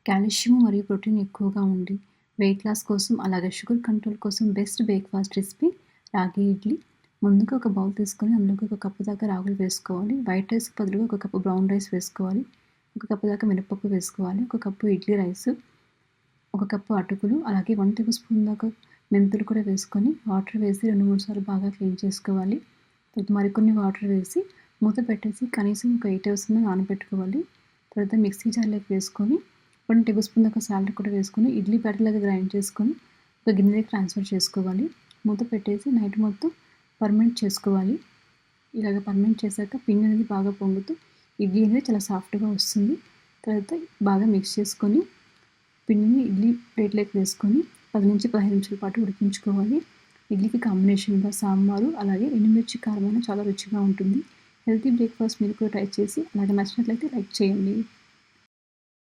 Calcium మరియు protein ఎక్కువగా ఉండి, వెయిట్ లాస్ కోసం అలాగే షుగర్ కంట్రోల్ కోసం బెస్ట్ బ్రేక్‌ఫాస్ట్ రెసిపీ రాగి ఇడ్లీ. ముందుగా ఒక బౌల్ తీసుకొని అందులోకి ఒక కప్పు దాకా రాగులు వేసుకోవాలి. వైట్ రైస్‌కి బదులుగా ఒక కప్పు బ్రౌన్ రైస్ వేసుకోవాలి. ఒక కప్పు దాకా మినపప్పు వేసుకోవాలి. ఒక కప్పు ఇడ్లీ రైసు, ఒక కప్పు అటుకులు, అలాగే 1 టేబుల్ స్పూన్ దాకా మెంతులు కూడా వేసుకొని వాటర్ వేసి 2, 3 సార్లు బాగా క్లీన్ చేసుకోవాలి. తర్వాత మరికొన్ని వాటర్ వేసి మూత పెట్టేసి కనీసం ఒక 8 అవర్స్ నానబెట్టుకోవాలి. తర్వాత మిక్సీ జార్‌లోకి వేసుకొని 1 టేబుల్ స్పూన్ దాకా సాల్ట్ కూడా వేసుకొని ఇడ్లీ బ్యాటర్‌లాగా గ్రైండ్ చేసుకొని ఒక గిన్నెలోకి ట్రాన్స్‌ఫర్ చేసుకోవాలి. మూత పెట్టేసి నైట్ మొత్తం ఫర్మెంట్ చేసుకోవాలి. ఇలాగ ఫర్మెంట్ చేశాక పిండి అనేది బాగా పొంగుతూ ఇడ్లీ అనేది చాలా సాఫ్ట్‌గా వస్తుంది. తర్వాత బాగా మిక్స్ చేసుకొని పిండిని ఇడ్లీ ప్లేట్‌లోకి వేసుకొని 10-15 నిమిషాల పాటు ఉడికించుకోవాలి. ఇడ్లీకి కాంబినేషన్‌గా సాంబారు అలాగే ఎండుమిర్చి కారమైన చాలా రుచిగా ఉంటుంది. హెల్తీ బ్రేక్‌ఫాస్ట్ మీరు కూడా ట్రై చేసి అలాగే నచ్చినట్లయితే లైక్ చేయండి.